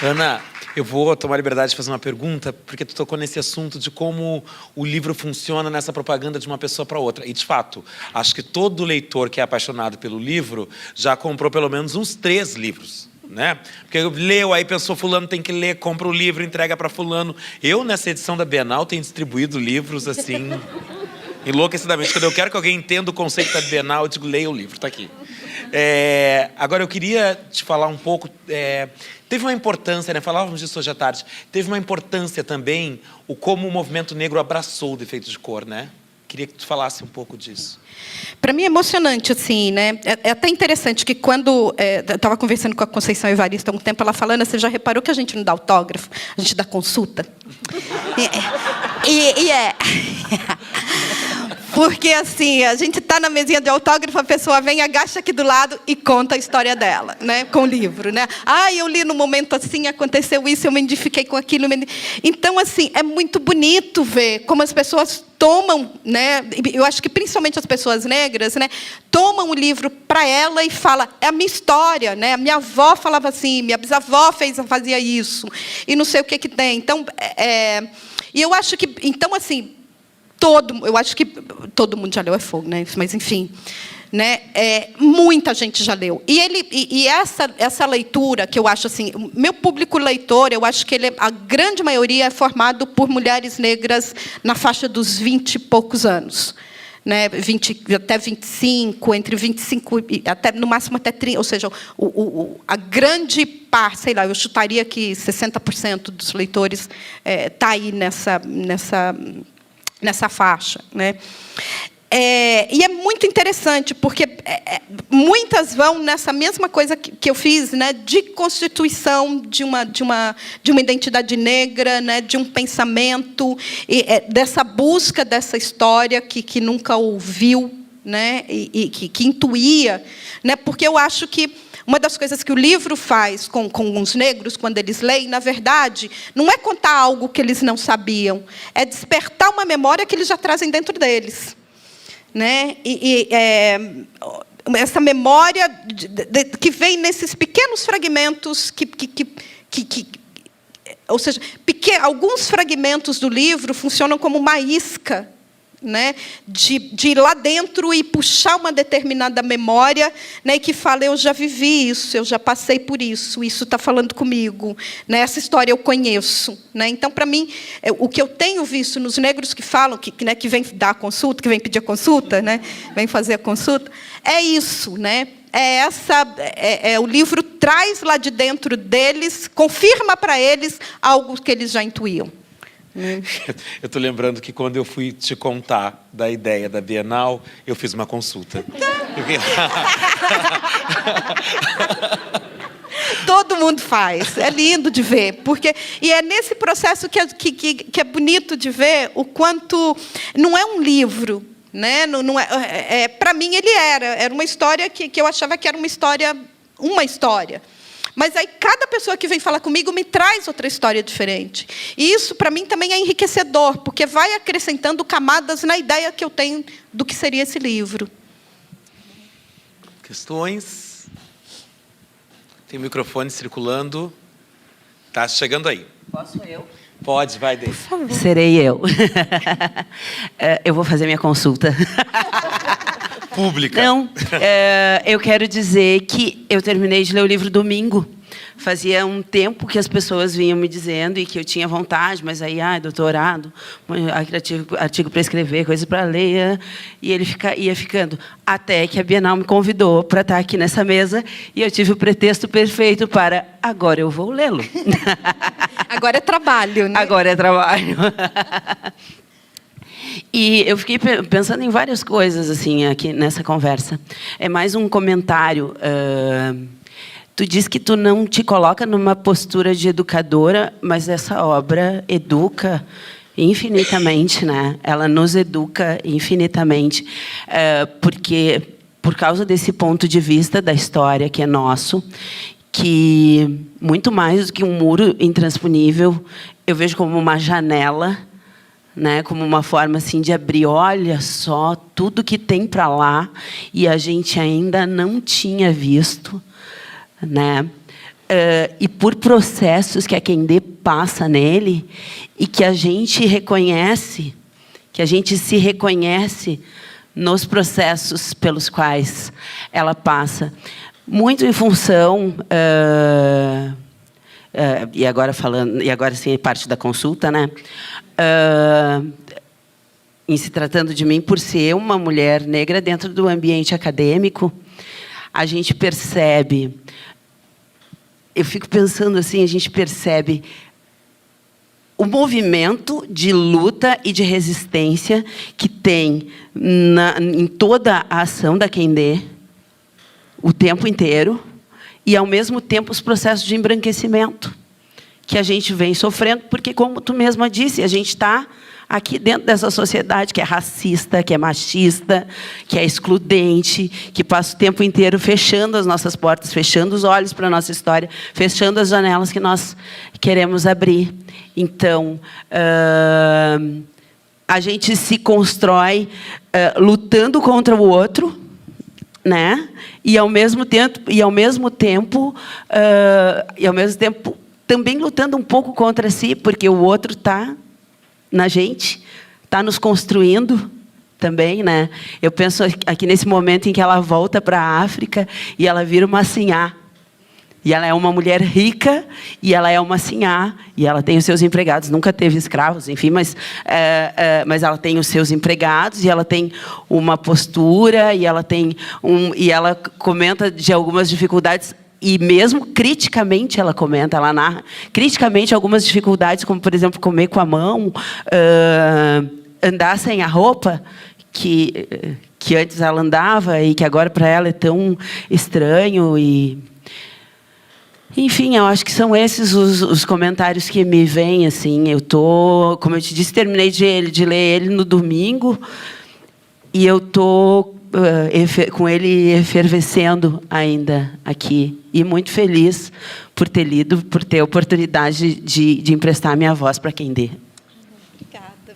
Ana, eu vou tomar a liberdade de fazer uma pergunta, porque tu tocou nesse assunto de como o livro funciona nessa propaganda de uma pessoa para outra. E, de fato, acho que todo leitor que é apaixonado pelo livro já comprou pelo menos uns 3 livros, né? Porque leu, aí pensou, fulano tem que ler, compra o livro, entrega para fulano. Eu, nessa edição da Bienal, tenho distribuído livros, assim, enlouquecidamente. Quando eu quero que alguém entenda o conceito da Bienal, eu digo, leia o livro, está aqui. Agora, eu queria te falar um pouco... teve uma importância, né? Falávamos disso hoje à tarde. Teve uma importância também o como o movimento negro abraçou o defeito de cor, né? Queria que tu falasse um pouco disso. Para mim é emocionante, assim, né? É até interessante que quando... eu estava conversando com a Conceição Evaristo há um tempo, ela falando, você já reparou que a gente não dá autógrafo? A gente dá consulta? Porque, assim, a gente está na mesinha de autógrafo, a pessoa vem, agacha aqui do lado e conta a história dela, né? Com o livro, né? Ah, eu li no momento assim, aconteceu isso, eu me identifiquei com aquilo. Então, assim, é muito bonito ver como as pessoas tomam, né? Eu acho que principalmente as pessoas negras, né? Tomam o livro para ela e falam, é a minha história, né? A minha avó falava assim, minha bisavó fazia isso, e não sei o que que tem. Então, e eu acho que, então, assim, eu acho que todo mundo já leu, é fogo, né? Mas, enfim, né? Muita gente já leu. E essa leitura, que eu acho assim, o meu público leitor, eu acho que a grande maioria é formado por mulheres negras na faixa dos 20 e poucos anos. Né? 20 até 25, entre 25 e até, no máximo até 30, ou seja, a grande parte, sei lá, eu chutaria que 60% dos leitores está aí nessa faixa, né? E é muito interessante, porque muitas vão nessa mesma coisa que eu fiz, né, de constituição de uma identidade negra, né, de um pensamento, dessa busca dessa história que nunca ouviu, né, e que intuía, né, porque eu acho que uma das coisas que o livro faz com os negros, quando eles leem, na verdade, não é contar algo que eles não sabiam, é despertar uma memória que eles já trazem dentro deles. Né? Essa memória que vem nesses pequenos fragmentos, ou seja, alguns fragmentos do livro funcionam como uma isca, né, de ir lá dentro e puxar uma determinada memória, né, que fala, eu já vivi isso, eu já passei por isso está falando comigo, né, essa história eu conheço. Né? Então, para mim, o que eu tenho visto nos negros que falam, né, que vem dar a consulta, que vem pedir a consulta, né, vem fazer a consulta, é isso. Né? O livro traz lá de dentro deles, confirma para eles algo que eles já intuíam. Eu estou lembrando que quando eu fui te contar da ideia da Bienal, eu fiz uma consulta. Todo mundo faz. É lindo de ver. E é nesse processo que é bonito de ver o quanto não é um livro. Né? Para mim, ele era uma história que eu achava que era uma história. Mas aí cada pessoa que vem falar comigo me traz outra história diferente. E isso, para mim, também é enriquecedor, porque vai acrescentando camadas na ideia que eu tenho do que seria esse livro. Questões? Tem o microfone circulando. Está chegando aí. Posso eu? Pode, vai, Deise. Por favor. Serei eu. Eu vou fazer minha consulta. Pública. Não, eu quero dizer que eu terminei de ler o livro domingo. Fazia um tempo que as pessoas vinham me dizendo e que eu tinha vontade, mas aí, doutorado, artigo para escrever, coisa para ler, e ele ia ficando. Até que a Bienal me convidou para estar aqui nessa mesa e eu tive o pretexto perfeito para agora eu vou lê-lo. Agora é trabalho, né? Agora é trabalho. E eu fiquei pensando em várias coisas assim aqui nessa conversa. É mais um comentário. Tu diz que tu não te coloca numa postura de educadora, mas essa obra educa infinitamente, né? Ela nos educa infinitamente, porque por causa desse ponto de vista da história que é nosso, que muito mais do que um muro intransponível, eu vejo como uma janela, né, como uma forma assim de abrir, olha só tudo que tem para lá e a gente ainda não tinha visto, né? e por processos que a Kendê passa nele e que a gente reconhece, que a gente se reconhece nos processos pelos quais ela passa. Muito em função, e agora sim parte da consulta, né? Em se tratando de mim, por ser uma mulher negra dentro do ambiente acadêmico, a gente percebe, eu fico pensando assim, a gente percebe o movimento de luta e de resistência que tem em toda a ação da Kendê, o tempo inteiro, e, ao mesmo tempo, os processos de embranquecimento que a gente vem sofrendo, porque, como tu mesma disse, a gente está aqui dentro dessa sociedade que é racista, que é machista, que é excludente, que passa o tempo inteiro fechando as nossas portas, fechando os olhos para a nossa história, fechando as janelas que nós queremos abrir. Então, a gente se constrói lutando contra o outro, né? E ao mesmo tempo também lutando um pouco contra si, porque o outro está na gente, está nos construindo também, né? Eu penso aqui nesse momento em que ela volta para a África e ela vira uma sinhá. E ela é uma mulher rica, e ela é uma sinhá, e ela tem os seus empregados, nunca teve escravos, enfim, mas ela tem os seus empregados, e ela tem uma postura, e ela comenta de algumas dificuldades, e mesmo criticamente ela comenta, ela narra criticamente algumas dificuldades, como, por exemplo, comer com a mão, andar sem a roupa, que antes ela andava, e que agora para ela é tão estranho, enfim, eu acho que são esses os comentários que me vêm, assim. Como eu te disse, terminei de ler ele no domingo e eu estou com ele efervescendo ainda aqui. E muito feliz por ter lido, por ter a oportunidade de emprestar a minha voz para quem dê. Obrigada.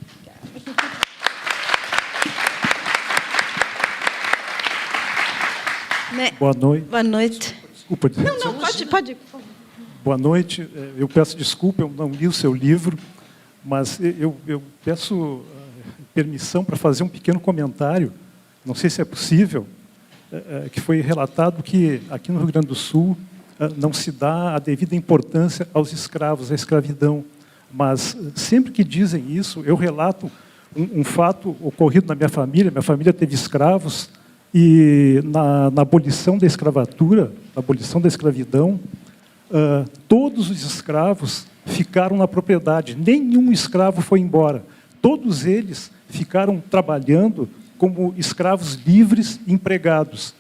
Boa noite. Boa noite. Desculpa. Não, pode. Boa noite. Eu peço desculpa, eu não li o seu livro, mas eu peço permissão para fazer um pequeno comentário, não sei se é possível, que foi relatado que aqui no Rio Grande do Sul não se dá a devida importância aos escravos, à escravidão. Mas sempre que dizem isso, eu relato um fato ocorrido na minha família teve escravos, e na abolição da escravatura, na abolição da escravidão, todos os escravos ficaram na propriedade, nenhum escravo foi embora. Todos eles ficaram trabalhando como escravos livres, empregados.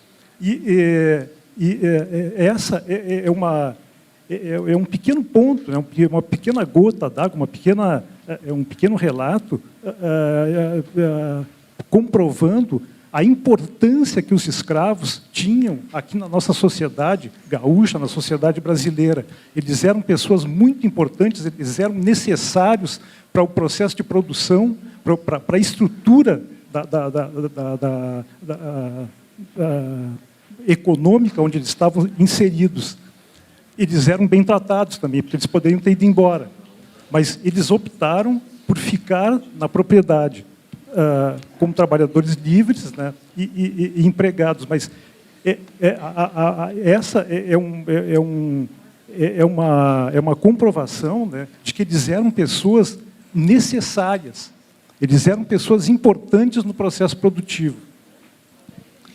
Essa é um pequeno ponto, uma pequena gota d'água, um pequeno relato comprovando a importância que os escravos tinham aqui na nossa sociedade gaúcha, na sociedade brasileira. Eles eram pessoas muito importantes, eles eram necessários para o processo de produção, para a estrutura econômica onde eles estavam inseridos. Eles eram bem tratados também, porque eles poderiam ter ido embora. Mas eles optaram por ficar na propriedade, como trabalhadores livres, né, e empregados. Mas essa é uma comprovação, né, de que eles eram pessoas necessárias, eles eram pessoas importantes no processo produtivo.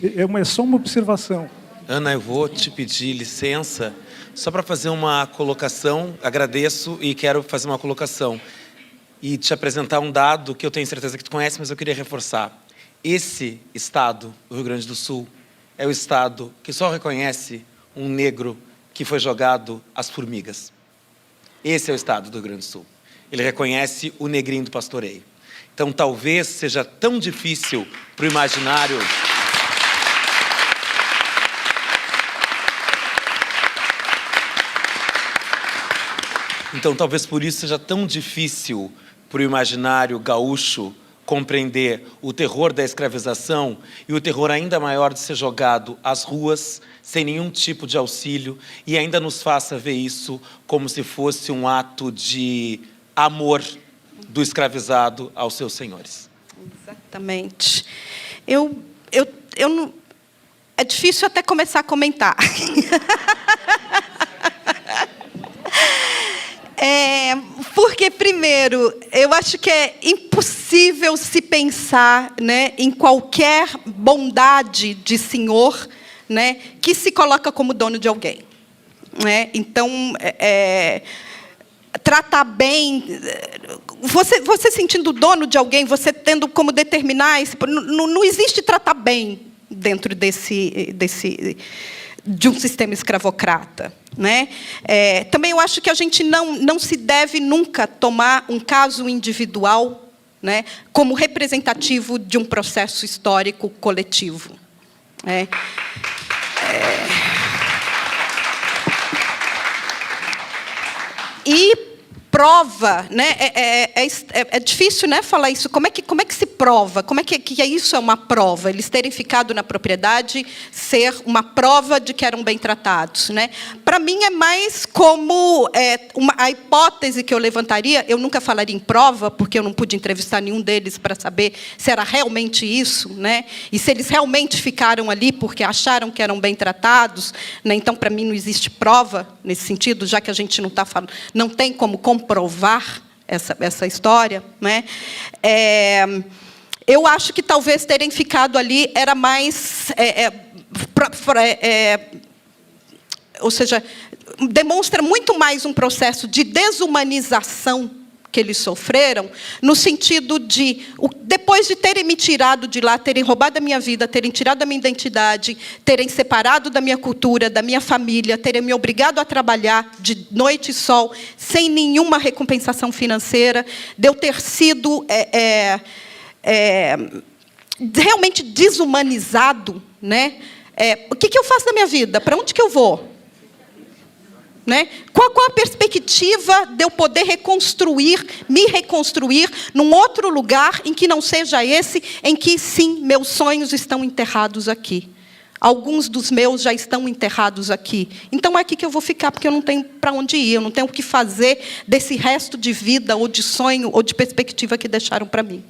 É só uma observação. Ana, eu vou te pedir licença só para fazer uma colocação. Agradeço e quero fazer uma colocação e te apresentar um dado que eu tenho certeza que tu conhece, mas eu queria reforçar. Esse estado, o Rio Grande do Sul, é o estado que só reconhece um negro que foi jogado às formigas. Esse é o estado do Rio Grande do Sul. Ele reconhece o negrinho do pastoreio. Então, talvez seja tão difícil para o imaginário... Então, talvez por isso seja tão difícil para o imaginário gaúcho compreender o terror da escravização e o terror ainda maior de ser jogado às ruas, sem nenhum tipo de auxílio, e ainda nos faça ver isso como se fosse um ato de amor do escravizado aos seus senhores. Exatamente. Eu não... É difícil até começar a comentar. Porque, primeiro, eu acho que é impossível se pensar, né, em qualquer bondade de senhor, né, que se coloca como dono de alguém. Né? Então, tratar bem... Você sentindo dono de alguém, você tendo como determinar... Não existe tratar bem dentro de um sistema escravocrata. Né? Também eu acho que a gente não se deve nunca tomar um caso individual, né, como representativo de um processo histórico coletivo. E prova, né? É difícil, né, falar isso. Como é que se prova? Como é que isso é uma prova? Eles terem ficado na propriedade ser uma prova de que eram bem tratados, né? Para mim é mais como a hipótese que eu levantaria. Eu nunca falaria em prova, porque eu não pude entrevistar nenhum deles para saber se era realmente isso, né? E se eles realmente ficaram ali porque acharam que eram bem tratados, né? Então, para mim, não existe prova nesse sentido, já que a gente não tem como comprovar essa história, né? Eu acho que talvez terem ficado ali era mais... ou seja, demonstra muito mais um processo de desumanização que eles sofreram, no sentido de, depois de terem me tirado de lá, terem roubado a minha vida, terem tirado a minha identidade, terem separado da minha cultura, da minha família, terem me obrigado a trabalhar de noite e sol, sem nenhuma recompensação financeira, de eu ter sido realmente desumanizado, né? O que eu faço na minha vida? Para onde que eu vou? Né? Qual a perspectiva de eu poder me reconstruir num outro lugar em que não seja esse, em que, sim, meus sonhos estão enterrados aqui. Alguns dos meus já estão enterrados aqui. Então, é aqui que eu vou ficar, porque eu não tenho para onde ir, eu não tenho o que fazer desse resto de vida, ou de sonho, ou de perspectiva que deixaram para mim.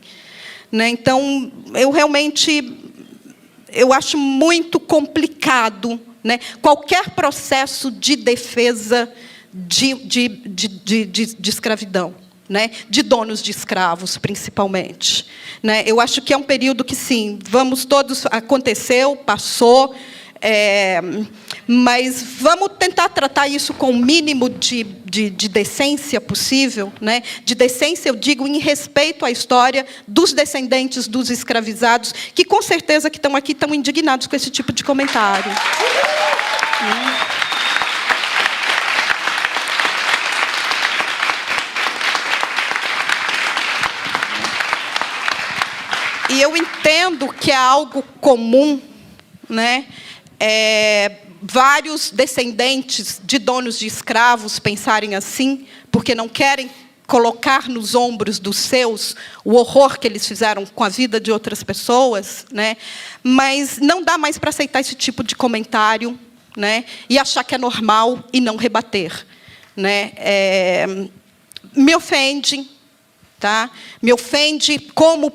Né? Então, eu acho muito complicado, né, qualquer processo de defesa de escravidão, né, de donos de escravos, principalmente. Né? Eu acho que é um período que, sim, aconteceu, passou, mas vamos tentar tratar isso com o mínimo de decência possível. Né? De decência, eu digo, em respeito à história dos descendentes dos escravizados, que, com certeza, que estão aqui, estão indignados com esse tipo de comentário. E eu entendo que é algo comum, né? Vários descendentes de donos de escravos pensarem assim, porque não querem colocar nos ombros dos seus o horror que eles fizeram com a vida de outras pessoas, né? Mas não dá mais para aceitar esse tipo de comentário, né? E achar que é normal e não rebater, né? Me ofende. Tá? Me ofende como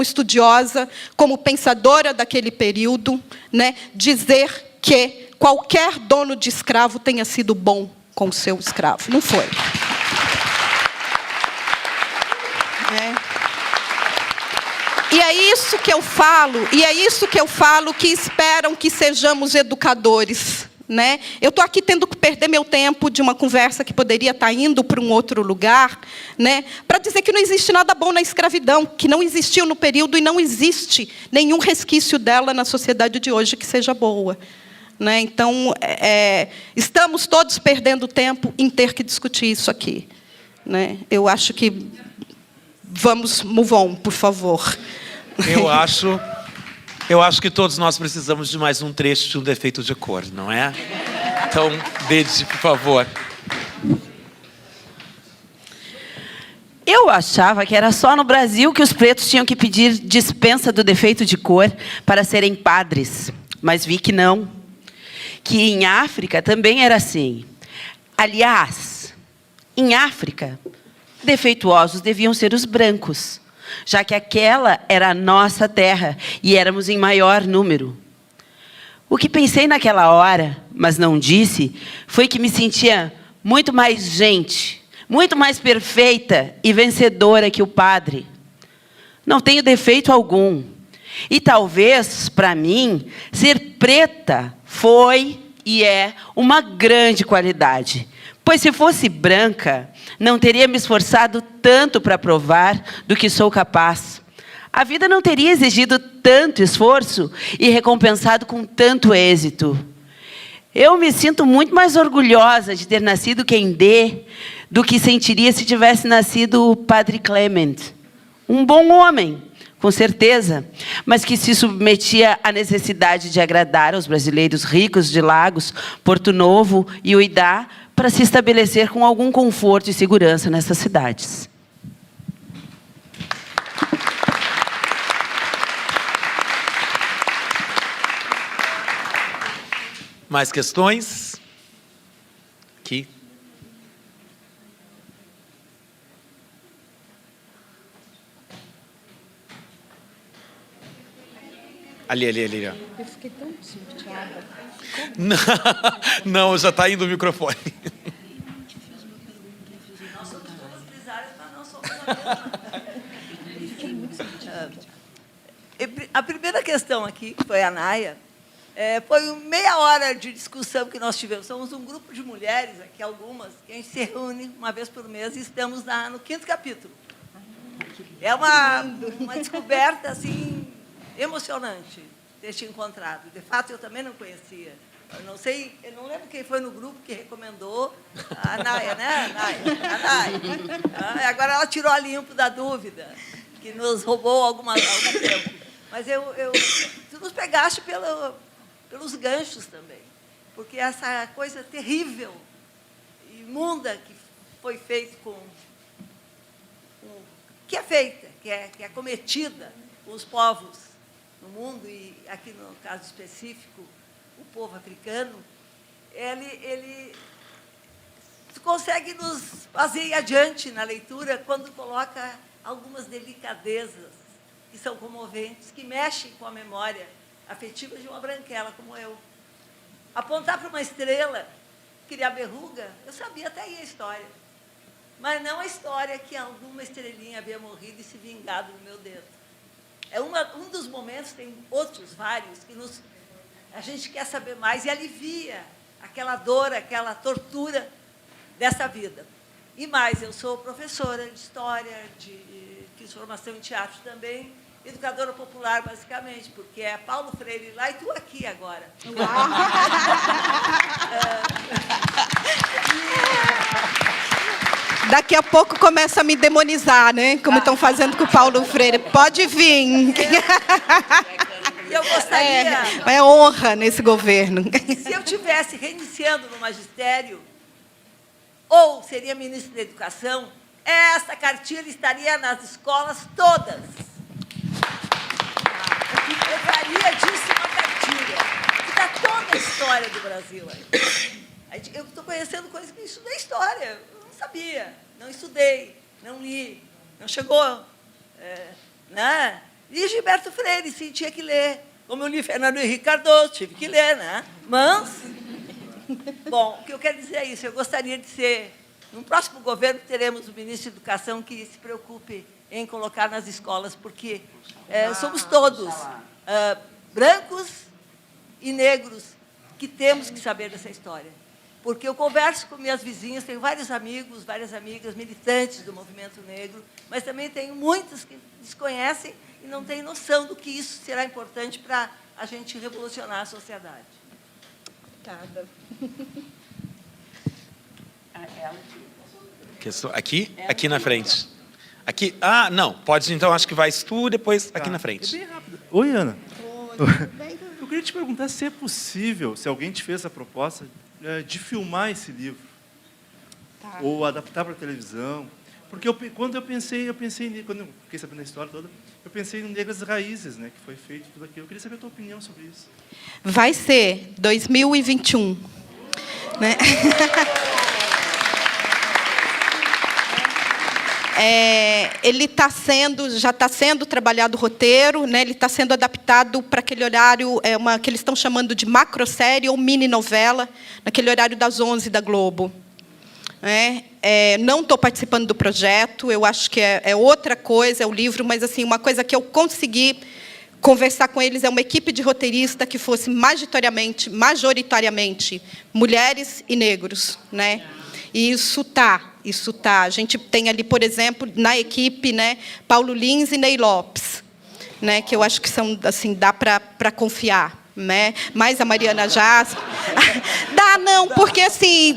estudiosa, como pensadora daquele período, né, dizer que qualquer dono de escravo tenha sido bom com o seu escravo. Não foi. E é isso que eu falo, que esperam que sejamos educadores. Né? Eu estou aqui tendo que perder meu tempo de uma conversa que poderia estar indo para um outro lugar, né? Para dizer que não existe nada bom na escravidão, que não existiu no período e não existe nenhum resquício dela na sociedade de hoje que seja boa. Né? Então, estamos todos perdendo tempo em ter que discutir isso aqui. Né? Eu acho que vamos move on, por favor. Eu acho que todos nós precisamos de mais um trecho de Um Defeito de Cor, não é? Então, Bede, por favor. Eu achava que era só no Brasil que os pretos tinham que pedir dispensa do defeito de cor para serem padres, mas vi que não. Que em África também era assim. Aliás, em África, defeituosos deviam ser os brancos, já que aquela era a nossa terra e éramos em maior número. O que pensei naquela hora, mas não disse, foi que me sentia muito mais gente, muito mais perfeita e vencedora que o padre. Não tenho defeito algum. E talvez, para mim, ser preta foi e é uma grande qualidade. Pois se fosse branca, não teria me esforçado tanto para provar do que sou capaz. A vida não teria exigido tanto esforço e recompensado com tanto êxito. Eu me sinto muito mais orgulhosa de ter nascido Kendê do que sentiria se tivesse nascido o Padre Clement. Um bom homem, com certeza, mas que se submetia à necessidade de agradar aos brasileiros ricos de Lagos, Porto Novo e Uidá para se estabelecer com algum conforto e segurança nessas cidades. Mais questões? Aqui. Ali, ó. Eu fiquei tão desnorteada. Não, já está indo o microfone. Nós somos todas empresárias, mas não somos a mesma. Fiquei muito desnorteada. A primeira questão aqui, que foi a Naya, foi meia hora de discussão que nós tivemos. Somos um grupo de mulheres, aqui algumas, que a gente se reúne uma vez por mês e estamos no 5º capítulo. É uma descoberta, assim, emocionante ter te encontrado. De fato, eu também não conhecia. Eu não sei, eu não lembro quem foi no grupo que recomendou a Naya, né? A Naya. Agora ela tirou a limpo da dúvida, que nos roubou algum tempo. Mas tu nos pegaste pelos ganchos também, porque essa coisa terrível, imunda que foi feita que é feita, que é cometida com os povos no mundo, e aqui no caso específico, o povo africano, ele consegue nos fazer ir adiante na leitura quando coloca algumas delicadezas que são comoventes, que mexem com a memória afetiva de uma branquela como eu. Apontar para uma estrela, criar berruga, eu sabia até aí a história, mas não a história que alguma estrelinha havia morrido e se vingado no meu dedo. É um dos momentos, tem outros vários, que a gente quer saber mais e alivia aquela dor, aquela tortura dessa vida. E mais, eu sou professora de história, fiz formação em teatro também, educadora popular, basicamente, porque é Paulo Freire lá e tu aqui agora. Daqui a pouco começa a me demonizar, né? Como estão fazendo com o Paulo Freire. Pode vir. E eu gostaria... É honra nesse governo. Se eu estivesse reiniciando no magistério, ou seria ministra da Educação, essa cartilha estaria nas escolas todas. Eu faria disso uma cartilha, que dá toda a história do Brasil aí. Eu estou conhecendo coisas que eu estudei história, eu não sabia, não estudei, não li, não chegou. Né? E Gilberto Freire, sim, tinha que ler. Como eu li Fernando Henrique Cardoso, tive que ler, né? Mas, bom, o que eu quero dizer é isso, eu gostaria de ser... No próximo governo teremos um ministro de Educação que se preocupe em colocar nas escolas, porque somos todos brancos e negros que temos que saber dessa história. Porque eu converso com minhas vizinhas, tenho vários amigos, várias amigas militantes do movimento negro, mas também tenho muitos que desconhecem e não têm noção do que isso será importante para a gente revolucionar a sociedade. Obrigada. Aqui? Aqui na frente. Aqui? Ah, não. Pode, então, acho que vai tu, depois aqui na frente. É bem rápido. Oi, Ana. Eu queria te perguntar se é possível, se alguém te fez a proposta de filmar esse livro. Ou adaptar para a televisão. Porque quando eu pensei quando eu fiquei sabendo a história toda, eu pensei em Negras Raízes, né, que foi feito tudo aquilo. Eu queria saber a tua opinião sobre isso. Vai ser 2021, né? Ele já está sendo trabalhado o roteiro, né? Ele está sendo adaptado para aquele horário, que eles estão chamando de macrosérie ou mini-novela, naquele horário das 11 da Globo. Não estou participando do projeto, eu acho que é outra coisa, é o livro, mas assim, uma coisa que eu consegui conversar com eles é uma equipe de roteirista que fosse majoritariamente mulheres e negros, né? E isso tá. A gente tem ali, por exemplo, na equipe, né, Paulo Lins e Ney Lopes, né, que eu acho que são, assim, dá para confiar, né? Mais a Mariana Jasper. Dá, não, porque assim,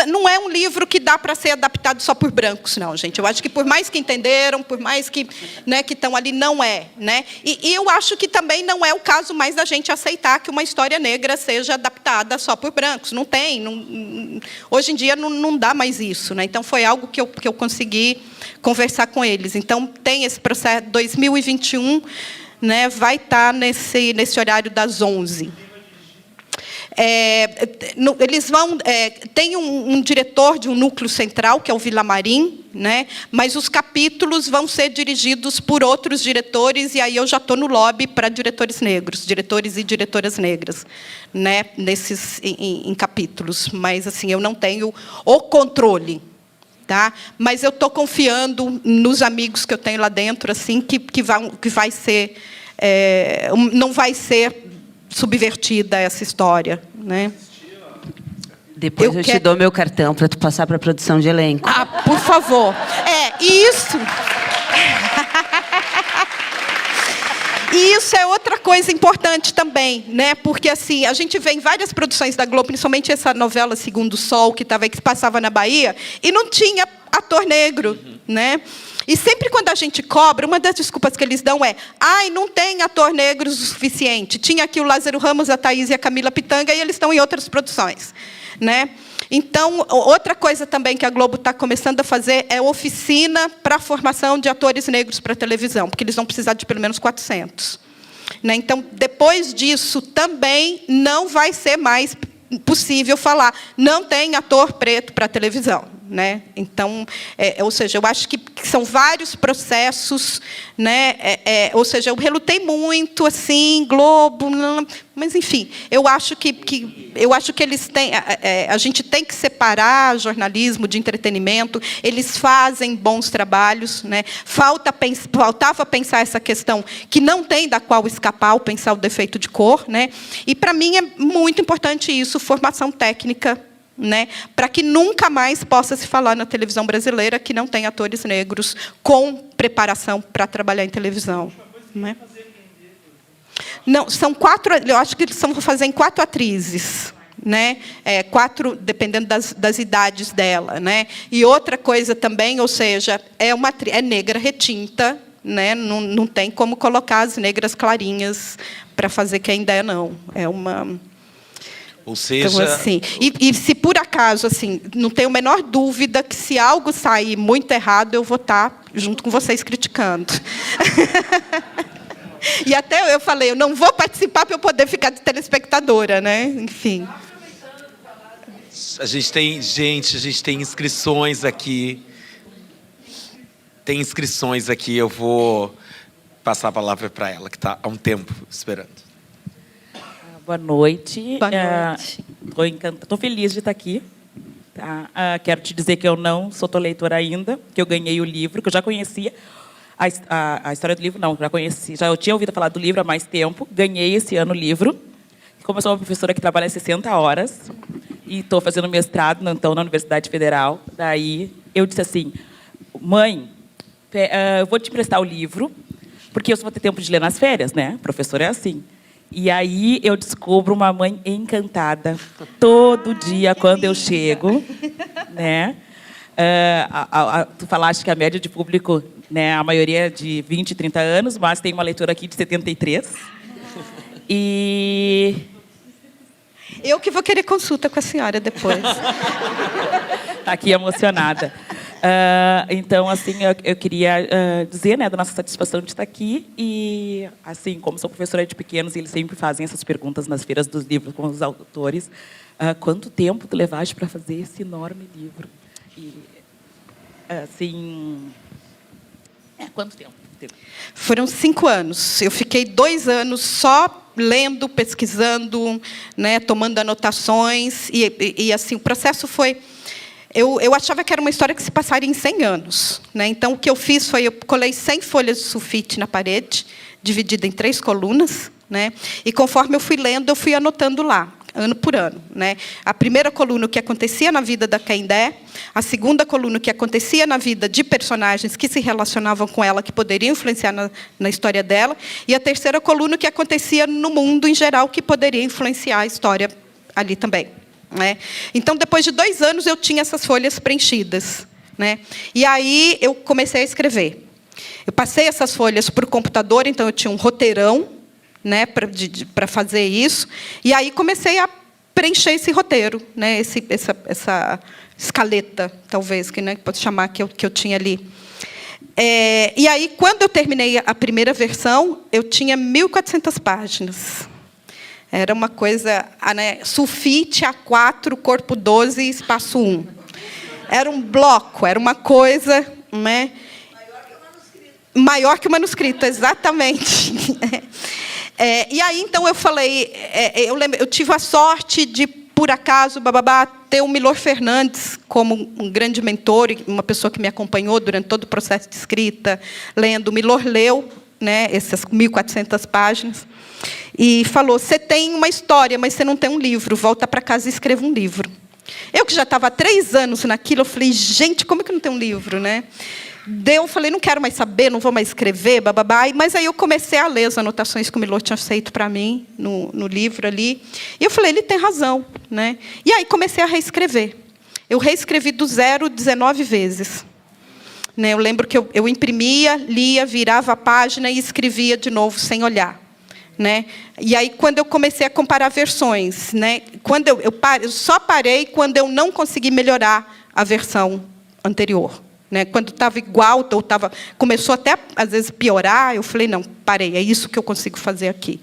não é um livro que dá para ser adaptado só por brancos, não, gente. Eu acho que por mais que entenderam, por mais que, né, que estão ali, não é, né? E eu acho que também não é o caso mais da gente aceitar que uma história negra seja adaptada só por brancos. Não tem, hoje em dia não dá mais isso, né? Então foi algo que eu consegui conversar com eles. Então tem esse processo 2021, né, vai estar nesse horário das 11. Eles vão tem um diretor de um núcleo central, que é o Vilamarim, né, mas os capítulos vão ser dirigidos por outros diretores, e aí eu já estou no lobby para diretores negros, diretores e diretoras negras, né, em capítulos. Mas assim, eu não tenho o controle. Tá? Mas eu estou confiando nos amigos que eu tenho lá dentro, assim, que vai ser, não vai ser subvertida essa história, né? Depois eu te dou meu cartão para tu passar para a produção de elenco. Ah, por favor. Isso. E isso é outra coisa importante também, né? Porque assim, a gente vê em várias produções da Globo, principalmente essa novela Segundo Sol, que passava na Bahia, e não tinha ator negro, né? E sempre quando a gente cobra, uma das desculpas que eles dão é: não tem ator negro o suficiente. Tinha aqui o Lázaro Ramos, a Thaís e a Camila Pitanga, e eles estão em outras produções, né? Então, outra coisa também que a Globo está começando a fazer é oficina para a formação de atores negros para a televisão, porque eles vão precisar de pelo menos 400. Né? Então, depois disso, também não vai ser mais possível falar, não tem ator preto para a televisão. Né? Então, ou seja, eu acho que são vários processos, né? Ou seja, eu relutei muito, assim, Globo, mas enfim, eu acho que eles têm, a gente tem que separar jornalismo de entretenimento. Eles fazem bons trabalhos, né? Faltava pensar essa questão que não tem da qual escapar, pensar o defeito de cor, né? E para mim é muito importante isso, formação técnica, né, para que nunca mais possa se falar na televisão brasileira que não tem atores negros com preparação para trabalhar em televisão. Né? Não, são 4, eu acho que eles vão fazer em 4 atrizes. Né? 4, dependendo das idades dela. Né? E outra coisa também, ou seja, é negra retinta, né? Não tem como colocar as negras clarinhas para fazer quem der, não. É uma... Ou seja... Então, assim, e se por acaso, assim, não tenho a menor dúvida que se algo sair muito errado, eu vou estar junto com vocês criticando. E até eu falei, eu não vou participar para eu poder ficar de telespectadora, né? Enfim. A gente tem inscrições aqui. Tem inscrições aqui, eu vou passar a palavra para ela, que está há um tempo esperando. Boa noite. Boa noite. Estou feliz de estar aqui. Tá? Quero te dizer que eu não sou tua leitora ainda, que eu ganhei o livro, que eu já conhecia. A história do livro, não, já tinha ouvido falar do livro há mais tempo. Ganhei esse ano o livro. Como eu sou uma professora que trabalha 60 horas, e estou fazendo mestrado, então, na Universidade Federal, daí eu disse assim, mãe, eu vou te emprestar o livro, porque eu só vou ter tempo de ler nas férias, né? Professor é assim. E aí eu descubro uma mãe encantada todo dia quando eu chego, né? Tu falaste que a média de público, né, a maioria é de 20, 30 anos, mas tem uma leitora aqui de 73. E eu que vou querer consulta com a senhora depois. Está aqui emocionada. Então, assim, eu queria dizer, né, da nossa satisfação de estar aqui. E, assim, como sou professora de pequenos, e eles sempre fazem essas perguntas nas feiras dos livros com os autores. Quanto tempo tu levaste para fazer esse enorme livro? E, assim... quanto tempo? Foram 5 anos. Eu fiquei 2 anos só lendo, pesquisando, né, tomando anotações. E assim, o processo foi... Eu achava que era uma história que se passaria em 100 anos. Né? Então, o que eu fiz foi, eu colei 100 folhas de sulfite na parede, dividida em 3 colunas. Né? E, conforme eu fui lendo, eu fui anotando lá, ano por ano. Né? A primeira coluna, o que acontecia na vida da Kendé. A segunda coluna, o que acontecia na vida de personagens que se relacionavam com ela, que poderiam influenciar na história dela. E a terceira coluna, o que acontecia no mundo em geral, que poderia influenciar a história ali também. Né? Então, depois de 2 anos, eu tinha essas folhas preenchidas. Né? E aí, eu comecei a escrever. Eu passei essas folhas para o computador, então eu tinha um roteirão, né, para fazer isso. E aí, comecei a preencher esse roteiro, né, essa escaleta, talvez, que, né, pode chamar, que eu tinha ali. E aí, quando eu terminei a primeira versão, eu tinha 1.400 páginas. Era uma coisa, né, sulfite A4, corpo 12, espaço 1. Era um bloco, era uma coisa... Né, maior que o manuscrito, exatamente. E aí, então, eu falei... eu tive a sorte de, por acaso, ter o Milor Fernandes como um grande mentor, uma pessoa que me acompanhou durante todo o processo de escrita, lendo. O Milor leu, né, essas 1.400 páginas, e falou, você tem uma história, mas você não tem um livro, volta para casa e escreva um livro. Eu, que já estava há 3 anos naquilo, eu falei, gente, como é que não tem um livro? Né? Eu falei, não quero mais saber, não vou mais escrever, bababá. Mas aí eu comecei a ler as anotações que o Milor tinha feito para mim, no livro ali. E eu falei, ele tem razão. Né? E aí comecei a reescrever. Eu reescrevi do zero 19 vezes. Né? Eu lembro que eu imprimia, lia, virava a página e escrevia de novo, sem olhar. Né? E aí, quando eu comecei a comparar versões, né? Quando eu só parei quando eu não consegui melhorar a versão anterior. Né? Quando estava igual, ou começou até, às vezes, piorar, eu falei, não, parei, é isso que eu consigo fazer aqui.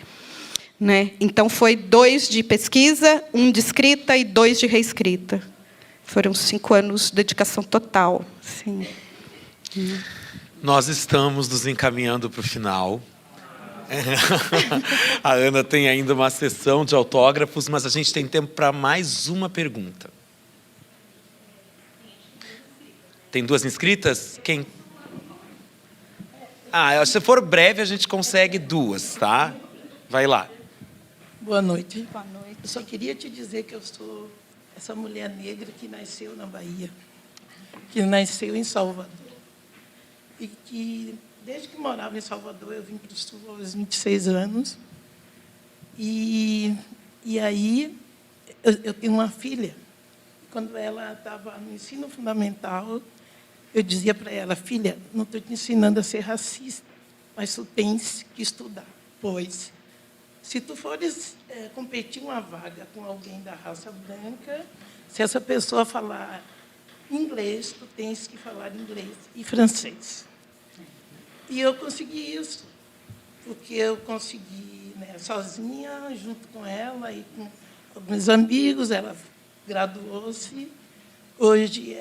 Né? Então, foi 2 de pesquisa, 1 de escrita e 2 de reescrita. Foram 5 anos de dedicação total. Sim. Nós estamos nos encaminhando para o final. A Ana tem ainda uma sessão de autógrafos, mas a gente tem tempo para mais uma pergunta. Tem 2 inscritas? Quem? Se for breve, a gente consegue 2, tá? Vai lá. Boa noite. Boa noite. Eu só queria te dizer que eu sou essa mulher negra que nasceu na Bahia, que nasceu em Salvador. E que, desde que morava em Salvador, eu vim para o Sul aos 26 anos. E aí, eu tenho uma filha. Quando ela estava no ensino fundamental, eu dizia para ela, filha, não estou te ensinando a ser racista, mas tu tens que estudar, pois se tu fores competir uma vaga com alguém da raça branca, se essa pessoa falar inglês, tu tens que falar inglês e francês. E eu consegui isso, porque eu consegui, né, sozinha, junto com ela e com alguns amigos, ela graduou-se. Hoje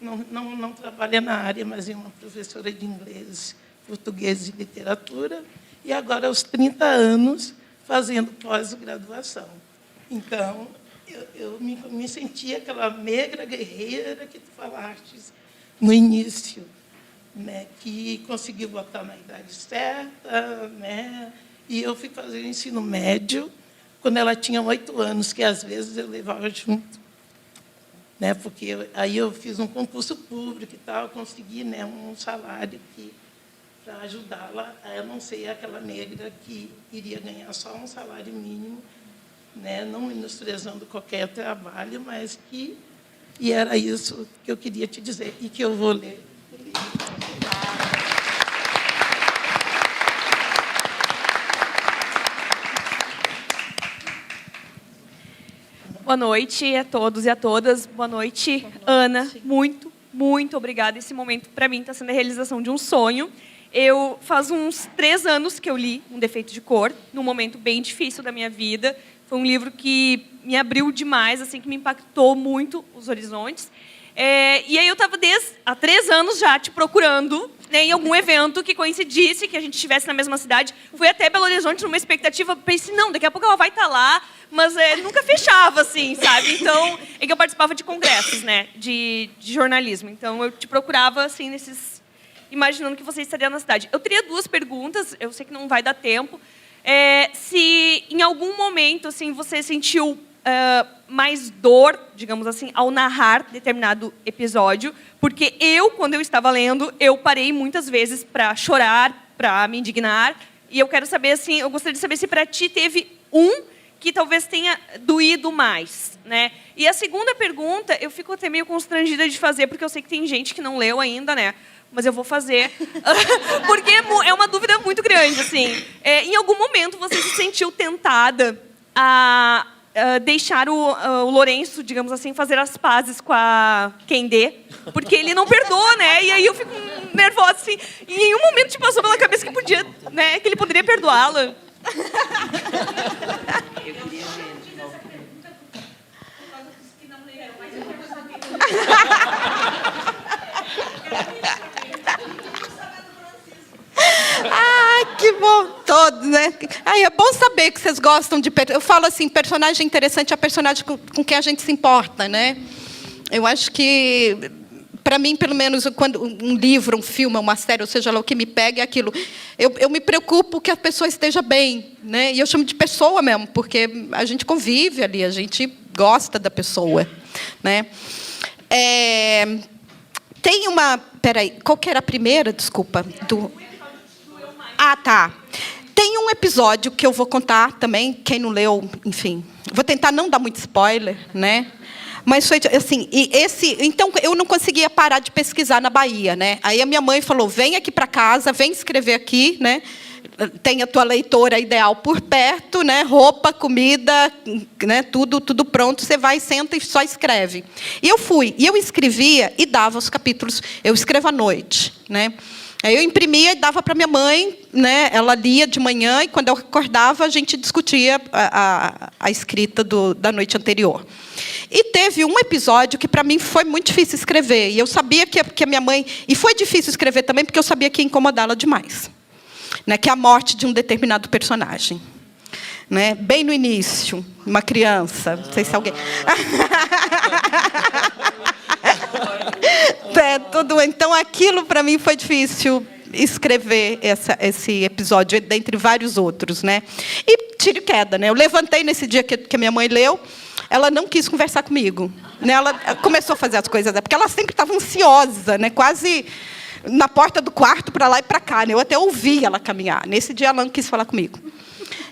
não trabalha na área, mas é uma professora de inglês, português e literatura. E agora, aos 30 anos, fazendo pós-graduação. Então, eu me senti aquela negra guerreira que tu falaste no início, né, que conseguiu botar na idade certa, né, e eu fui fazer o ensino médio quando ela tinha 8 anos, que às vezes eu levava junto, né, porque aí eu fiz um concurso público e tal, consegui, né, um salário para ajudá-la a não ser aquela negra que iria ganhar só um salário mínimo, né, não menosprezando qualquer trabalho, mas que... E era isso que eu queria te dizer, e que eu vou ler o livro. Boa noite a todos e a todas. Boa noite, Ana. Muito muito obrigada. Esse momento, para mim, está sendo a realização de um sonho. Faz uns 3 anos que eu li Um Defeito de Cor, num momento bem difícil da minha vida. Foi um livro que me abriu demais, assim, que me impactou muito os horizontes. E aí eu estava há 3 anos já te procurando, né, em algum evento que coincidisse, que a gente estivesse na mesma cidade. Fui até Belo Horizonte numa expectativa, pensei, não, daqui a pouco ela vai estar lá, mas nunca fechava, assim, sabe? Então, é que eu participava de congressos, né, de jornalismo. Então, eu te procurava, assim, imaginando que você estaria na cidade. Eu teria 2 perguntas, eu sei que não vai dar tempo. Se em algum momento, assim, você sentiu mais dor, digamos assim, ao narrar determinado episódio, porque quando eu estava lendo, eu parei muitas vezes para chorar, para me indignar, e eu quero saber, assim, eu gostaria de saber se para ti teve que talvez tenha doído mais, né? E a segunda pergunta, eu fico até meio constrangida de fazer, porque eu sei que tem gente que não leu ainda, né? Mas eu vou fazer, porque é uma dúvida muito grande, assim. Em algum momento você se sentiu tentada a deixar o Lourenço, digamos assim, fazer as pazes com a Kendê, porque ele não perdoa, né? E aí eu fico nervosa, assim. E em um momento te passou pela cabeça que podia, né? Que ele poderia perdoá-la. Ai, que bom. Todos, né? Ai, é bom saber que vocês gostam de... Eu falo assim, personagem interessante é a personagem com quem a gente se importa, né? Eu acho que, para mim, pelo menos, quando um livro, um filme, uma série, ou seja lá o que me pega, é aquilo. Eu me preocupo que a pessoa esteja bem, né? E eu chamo de pessoa mesmo, porque a gente convive ali, a gente gosta da pessoa, né? Tem uma... Peraí, qual que era a primeira? Desculpa. Tá. Tem um episódio que eu vou contar também, quem não leu, enfim. Vou tentar não dar muito spoiler, né? Mas foi assim, então eu não conseguia parar de pesquisar na Bahia, né? Aí a minha mãe falou: "Vem aqui para casa, vem escrever aqui, né? Tem a tua leitora ideal por perto, né? Roupa, comida, né? Tudo pronto. Você vai, senta e só escreve." E eu fui, e eu escrevia e dava os capítulos. Eu escrevo à noite, né? Aí eu imprimia e dava para minha mãe, né? Ela lia de manhã e quando eu acordava a gente discutia a escrita da noite anterior. E teve um episódio que para mim foi muito difícil escrever, e eu sabia que a minha mãe, e foi difícil escrever também porque eu sabia que ia incomodá-la demais, né? Que é a morte de um determinado personagem, né? Bem no início, uma criança, não sei se alguém... Então, aquilo para mim foi difícil escrever esse episódio, dentre vários outros, né? E tiro e queda, né? Eu levantei nesse dia que a minha mãe leu, ela não quis conversar comigo, né? Ela começou a fazer as coisas, porque ela sempre estava ansiosa, né? Quase na porta do quarto, para lá e para cá, né? Eu até ouvi ela caminhar. Nesse dia, ela não quis falar comigo.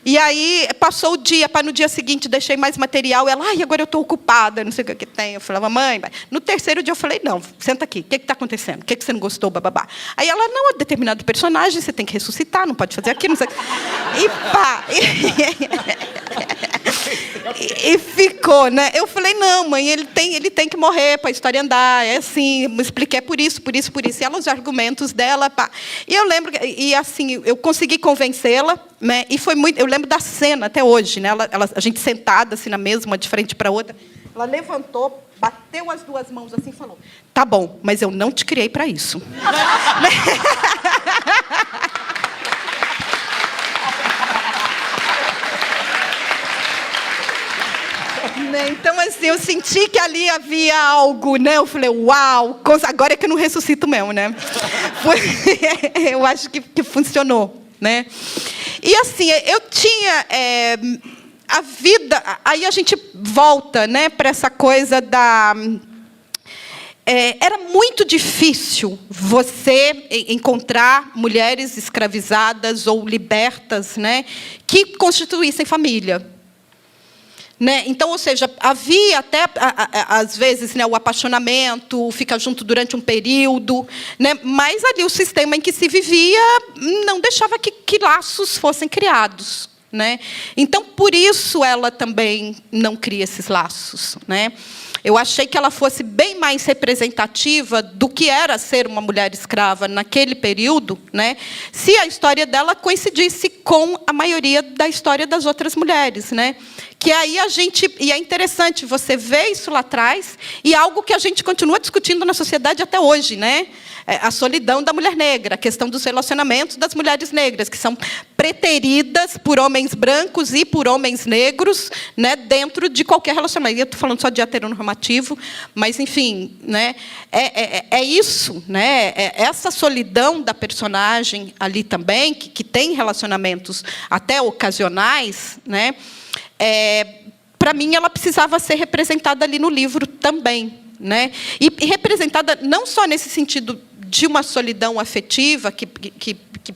E aí, passou o dia, no dia seguinte, deixei mais material. Ela, agora eu estou ocupada, não sei o que tem. Eu falava: "Mãe..." No terceiro dia, eu falei: "Não, senta aqui. O que está acontecendo? O que você não gostou, bababá?" Aí ela: "Não, é determinado personagem, você tem que ressuscitar, não pode fazer aquilo, não sei." E pá! E ficou, né? Eu falei: "Não, mãe, ele tem que morrer para a história andar. É assim, me expliquei por isso. E ela, os argumentos dela, pá." E eu lembro, e assim, eu consegui convencê-la, né? E foi muito... Eu lembro da cena até hoje, né? A gente sentada assim na mesa, uma de frente para a outra. Ela levantou, bateu as 2 mãos assim e falou: "Tá bom, mas eu não te criei para isso." Então, assim, eu senti que ali havia algo, né? Eu falei: "Uau, agora é que eu não ressuscito mesmo, né?" Eu acho que funcionou, né? E assim, eu tinha a vida... Aí a gente volta, né, para essa coisa da... Era muito difícil você encontrar mulheres escravizadas ou libertas, né, que constituíssem família. Né? Então, ou seja, havia até, às vezes, né, o apaixonamento, ficar junto durante um período, né? Mas ali o sistema em que se vivia não deixava que laços fossem criados, né? Então, por isso, ela também não cria esses laços, né? Eu achei que ela fosse bem mais representativa do que era ser uma mulher escrava naquele período, né? Se a história dela coincidisse com a maioria da história das outras mulheres, né? Que aí e é interessante você ver isso lá atrás, e algo que a gente continua discutindo na sociedade até hoje, né? A solidão da mulher negra, a questão dos relacionamentos das mulheres negras, que são preteridas por homens brancos e por homens negros, né, dentro de qualquer relacionamento. Eu estou falando só de heteronormativo, mas, enfim, né, é isso, né, essa solidão da personagem ali também, que tem relacionamentos até ocasionais, né, para mim, ela precisava ser representada ali no livro também, né, e representada não só nesse sentido de uma solidão afetiva, que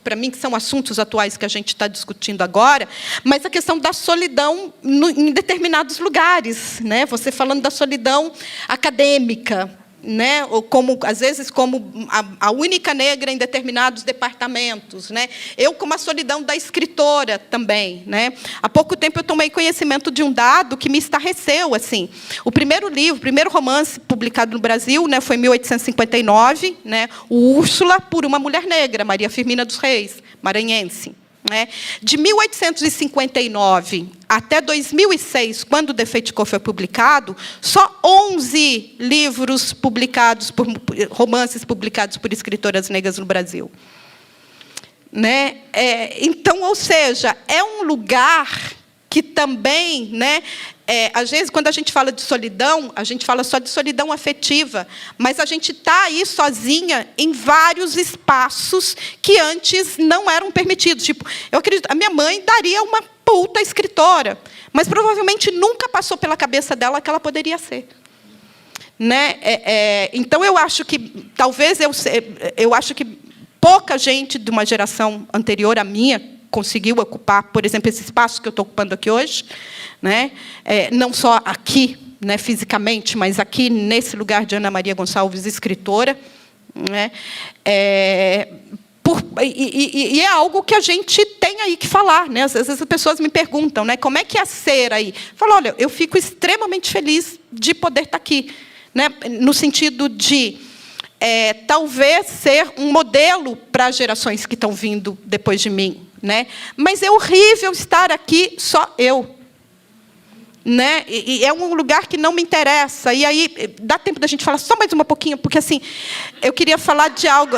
para mim, são assuntos atuais que a gente está discutindo agora, mas a questão da solidão em determinados lugares, né? Você falando da solidão acadêmica, né? Ou às vezes como a única negra em determinados departamentos, né? Eu como a solidão da escritora também, né? Há pouco tempo eu tomei conhecimento de um dado que me estarreceu, assim. O primeiro romance publicado no Brasil, né, foi em 1859, né? O Úrsula, por uma mulher negra, Maria Firmina dos Reis, maranhense. De 1859 até 2006, quando o De Feitiço foi publicado, só 11 livros publicados, romances publicados por escritoras negras no Brasil. Então, ou seja, é um lugar que também, né, às vezes, quando a gente fala de solidão, a gente fala só de solidão afetiva, mas a gente está aí sozinha em vários espaços que antes não eram permitidos. Tipo, eu acredito, a minha mãe daria uma puta escritora, mas provavelmente nunca passou pela cabeça dela que ela poderia ser. Né? Então, eu acho que, talvez, eu acho que pouca gente de uma geração anterior à minha conseguiu ocupar, por exemplo, esse espaço que eu estou ocupando aqui hoje, né? Não só aqui, né, fisicamente, mas aqui, nesse lugar de Ana Maria Gonçalves, escritora. Né? E é algo que a gente tem aí que falar. Né? Às vezes as pessoas me perguntam, né, como é que é ser aí? Eu falo, olha, eu fico extremamente feliz de poder estar aqui, né? No sentido de talvez ser um modelo para as gerações que estão vindo depois de mim. Né? Mas é horrível estar aqui só eu. Né? E é um lugar que não me interessa. E aí, dá tempo da gente falar só mais um pouquinho, porque assim, eu queria falar de algo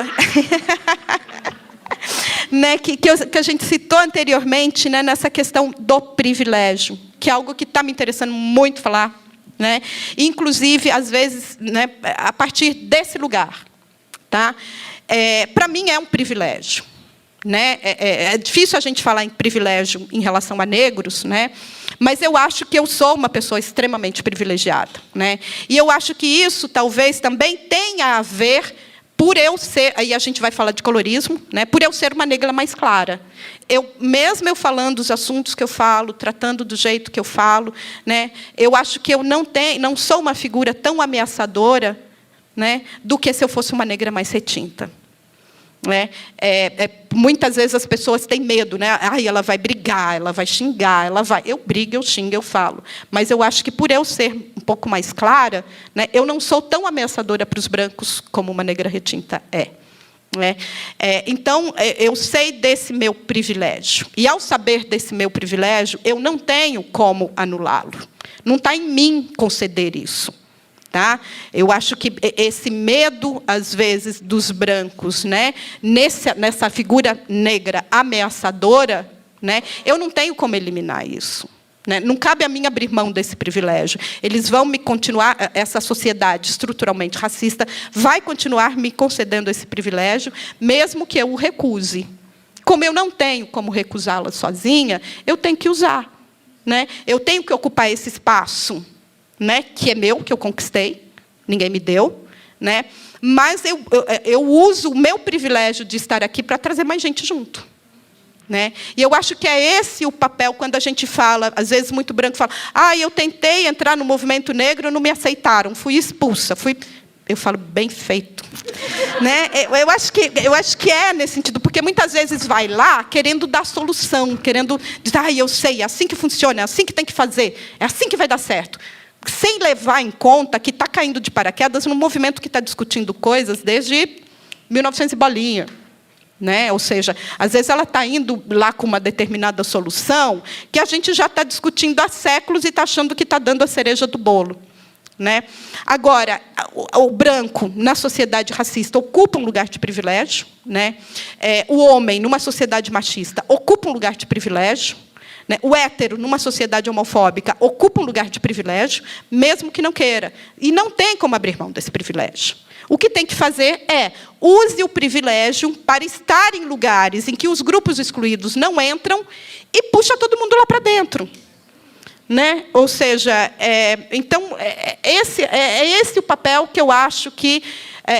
né, que a gente citou anteriormente, né, nessa questão do privilégio, que é algo que está me interessando muito falar. Né? Inclusive, às vezes, né, a partir desse lugar. Tá? Para mim, é um privilégio. Né? É difícil a gente falar em privilégio em relação a negros, né? Mas eu acho que eu sou uma pessoa extremamente privilegiada. Né? E eu acho que isso talvez também tenha a ver por eu ser, aí a gente vai falar de colorismo, né? Por eu ser uma negra mais clara. Mesmo eu falando os assuntos que eu falo, tratando do jeito que eu falo, né? Eu acho que eu não sou uma figura tão ameaçadora, né, do que se eu fosse uma negra mais retinta. Muitas vezes as pessoas têm medo, né? Ai, ela vai brigar, ela vai xingar, eu brigo, eu xingo, eu falo. Mas eu acho que por eu ser um pouco mais clara, né, eu não sou tão ameaçadora para os brancos como uma negra retinta é. Então, eu sei desse meu privilégio. E, ao saber desse meu privilégio, eu não tenho como anulá-lo. Não está em mim conceder isso. Tá? Eu acho que esse medo, às vezes, dos brancos, né, nessa figura negra ameaçadora, né, eu não tenho como eliminar isso. Né? Não cabe a mim abrir mão desse privilégio. Eles vão me continuar, essa sociedade estruturalmente racista vai continuar me concedendo esse privilégio, mesmo que eu o recuse. Como eu não tenho como recusá-la sozinha, eu tenho que usar. Né? Eu tenho que ocupar esse espaço, né, que é meu, que eu conquistei, ninguém me deu, né, mas eu uso o meu privilégio de estar aqui para trazer mais gente junto. Né? E eu acho que é esse o papel, quando a gente fala, às vezes muito branco fala, eu tentei entrar no movimento negro, não me aceitaram, fui expulsa. Eu falo, bem feito. Né? Eu acho que é nesse sentido, porque muitas vezes vai lá querendo dar solução, querendo dizer, eu sei, é assim que funciona, é assim que tem que fazer, é assim que vai dar certo. Sem levar em conta que está caindo de paraquedas num movimento que está discutindo coisas desde 1900 e bolinha. Né? Ou seja, às vezes ela está indo lá com uma determinada solução que a gente já está discutindo há séculos e está achando que está dando a cereja do bolo. Né? Agora, o branco, na sociedade racista, ocupa um lugar de privilégio. Né? O homem, numa sociedade machista, ocupa um lugar de privilégio. Né? O hétero, numa sociedade homofóbica, ocupa um lugar de privilégio, mesmo que não queira. E não tem como abrir mão desse privilégio. O que tem que fazer é use o privilégio para estar em lugares em que os grupos excluídos não entram e puxa todo mundo lá para dentro. Né? Ou seja, então, esse o papel que eu acho que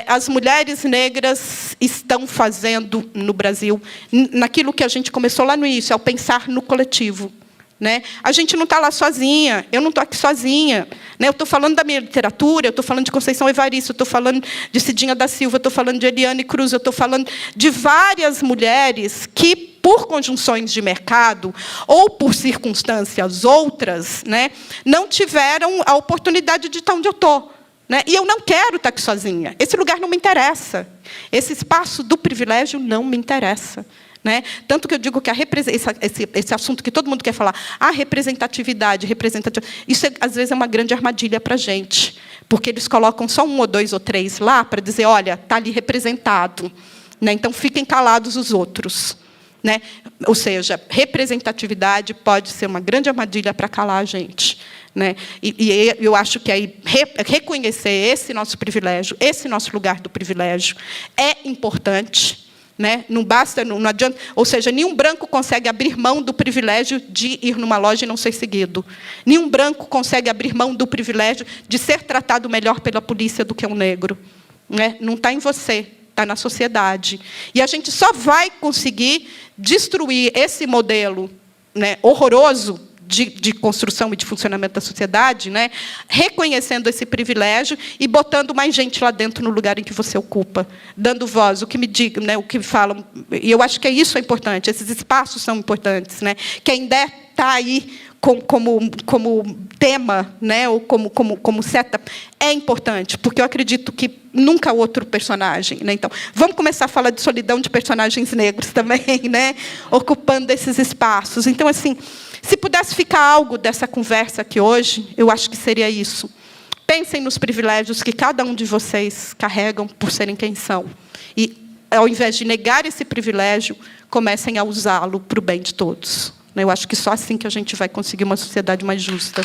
as mulheres negras estão fazendo no Brasil, naquilo que a gente começou lá no início, ao pensar no coletivo. Né? A gente não está lá sozinha, eu não estou aqui sozinha. Né? Eu estou falando da minha literatura, eu estou falando de Conceição Evaristo, eu estou falando de Cidinha da Silva, eu estou falando de Eliane Cruz, eu estou falando de várias mulheres que, por conjunções de mercado ou por circunstâncias outras, né, não tiveram a oportunidade de estar onde eu estou. Né? E eu não quero estar aqui sozinha. Esse lugar não me interessa. Esse espaço do privilégio não me interessa. Né? Tanto que eu digo que esse assunto que todo mundo quer falar, representatividade, isso às vezes é uma grande armadilha para a gente, porque eles colocam só 1 ou 2 ou 3 lá para dizer, olha, está ali representado, né? Então fiquem calados os outros. Né? Ou seja, representatividade pode ser uma grande armadilha para calar a gente. Né? E eu acho que aí reconhecer esse nosso privilégio, esse nosso lugar do privilégio, é importante. Né? Não basta, não adianta, ou seja, nenhum branco consegue abrir mão do privilégio de ir numa loja e não ser seguido. Nenhum branco consegue abrir mão do privilégio de ser tratado melhor pela polícia do que um negro. Né? Não está em você, está na sociedade. E a gente só vai conseguir destruir esse modelo, né, horroroso de construção e de funcionamento da sociedade, né, reconhecendo esse privilégio e botando mais gente lá dentro no lugar em que você ocupa, dando voz, o que me digam, né, o que falam. E eu acho que isso é importante, esses espaços são importantes. Né? Quem der está aí como tema, né, ou como seta, é importante, porque eu acredito que nunca outro personagem. Né? Então, vamos começar a falar de solidão de personagens negros também, né, ocupando esses espaços. Então, assim, se pudesse ficar algo dessa conversa aqui hoje, eu acho que seria isso. Pensem nos privilégios que cada um de vocês carregam por serem quem são. E, ao invés de negar esse privilégio, comecem a usá-lo para o bem de todos. Eu acho que só assim que a gente vai conseguir uma sociedade mais justa.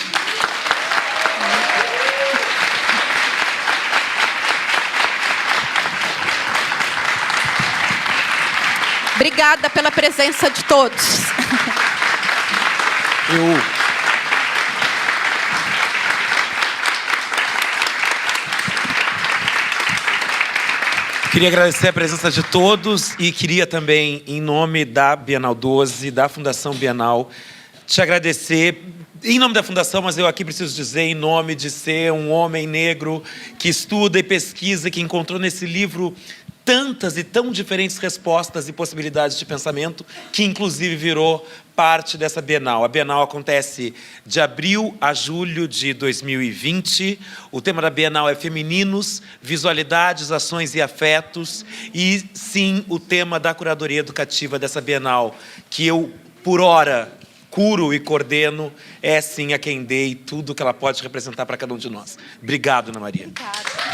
Obrigada pela presença de todos. Queria agradecer a presença de todos e queria também, em nome da Bienal 12, da Fundação Bienal, te agradecer, em nome da Fundação, mas eu aqui preciso dizer, em nome de ser um homem negro que estuda e pesquisa, que encontrou nesse livro tantas e tão diferentes respostas e possibilidades de pensamento, que inclusive virou parte dessa Bienal. A Bienal acontece de abril a julho de 2020. O tema da Bienal é Femininos, Visualidades, Ações e Afetos. E, sim, o tema da curadoria educativa dessa Bienal, que eu, por hora, curo e coordeno, é, sim, a quem dei tudo que ela pode representar para cada um de nós. Obrigado, Ana Maria. Obrigada.